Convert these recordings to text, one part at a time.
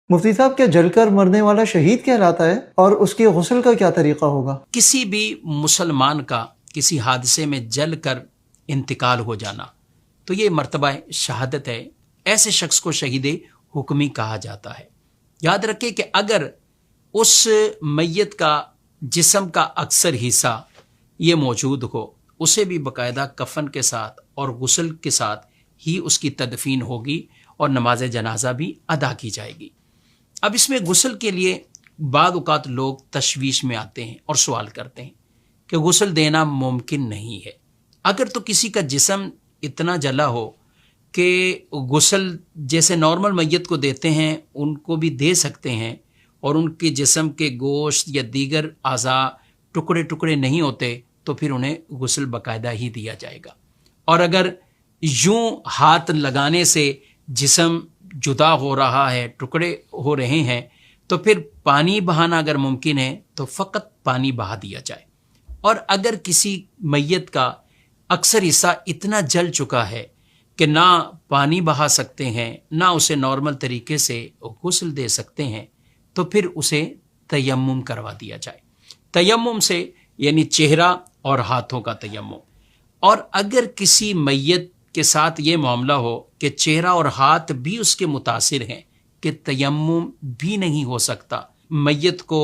مفتی صاحب، کیا جل کر مرنے والا شہید کہلاتا ہے اور اس کے غسل کا کیا طریقہ ہوگا؟ کسی بھی مسلمان کا کسی حادثے میں جل کر انتقال ہو جانا تو یہ مرتبہ شہادت ہے، ایسے شخص کو شہید حکمی کہا جاتا ہے۔ یاد رکھیں کہ اگر اس میت کا جسم کا اکثر حصہ یہ موجود ہو، اسے بھی باقاعدہ کفن کے ساتھ اور غسل کے ساتھ ہی اس کی تدفین ہوگی اور نماز جنازہ بھی ادا کی جائے گی۔ اب اس میں غسل کے لیے بعض اوقات لوگ تشویش میں آتے ہیں اور سوال کرتے ہیں کہ غسل دینا ممکن نہیں ہے۔ اگر تو کسی کا جسم اتنا جلا ہو کہ غسل جیسے نارمل میت کو دیتے ہیں ان کو بھی دے سکتے ہیں، اور ان کے جسم کے گوشت یا دیگر اعضاء ٹکڑے ٹکڑے نہیں ہوتے تو پھر انہیں غسل باقاعدہ ہی دیا جائے گا۔ اور اگر یوں ہاتھ لگانے سے جسم جدا ہو رہا ہے، ٹکڑے ہو رہے ہیں، تو پھر پانی بہانا اگر ممکن ہے تو فقط پانی بہا دیا جائے۔ اور اگر کسی میت کا اکثر حصہ اتنا جل چکا ہے کہ نہ پانی بہا سکتے ہیں نہ اسے نارمل طریقے سے غسل دے سکتے ہیں، تو پھر اسے تیمم کروا دیا جائے۔ تیمم سے یعنی چہرہ اور ہاتھوں کا تیمم۔ اور اگر کسی میت کے ساتھ یہ معاملہ ہو کہ چہرہ اور ہاتھ بھی اس کے متاثر ہیں کہ تیمم بھی نہیں ہو سکتا، میت کو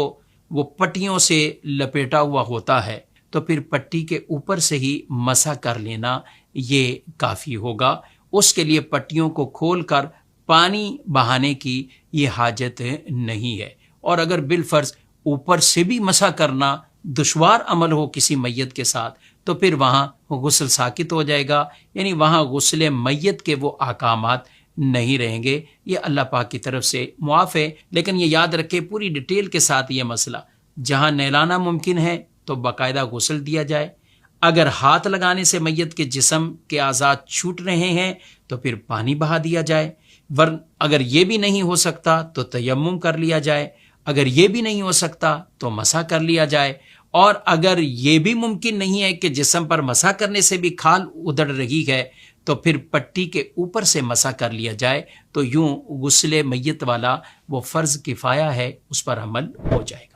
وہ پٹیوں سے لپیٹا ہوا ہوتا ہے، تو پھر پٹی کے اوپر سے ہی مسح کر لینا یہ کافی ہوگا۔ اس کے لیے پٹیوں کو کھول کر پانی بہانے کی یہ حاجت نہیں ہے۔ اور اگر بالفرض اوپر سے بھی مسح کرنا دشوار عمل ہو کسی میت کے ساتھ، تو پھر وہاں غسل ساقط ہو جائے گا، یعنی وہاں غسل میت کے وہ احکامات نہیں رہیں گے۔ یہ اللہ پاک کی طرف سے معاف ہے، لیکن یہ یاد رکھے پوری ڈیٹیل کے ساتھ یہ مسئلہ جہاں نہلانا ممکن ہے تو باقاعدہ غسل دیا جائے۔ اگر ہاتھ لگانے سے میت کے جسم کے اعضاء چھوٹ رہے ہیں تو پھر پانی بہا دیا جائے، ورنہ اگر یہ بھی نہیں ہو سکتا تو تیمم کر لیا جائے، اگر یہ بھی نہیں ہو سکتا تو مسح کر لیا جائے، اور اگر یہ بھی ممکن نہیں ہے کہ جسم پر مسح کرنے سے بھی کھال ادھڑ رہی ہے تو پھر پٹی کے اوپر سے مسح کر لیا جائے، تو یوں غسل میت والا وہ فرض کفایہ ہے، اس پر عمل ہو جائے گا۔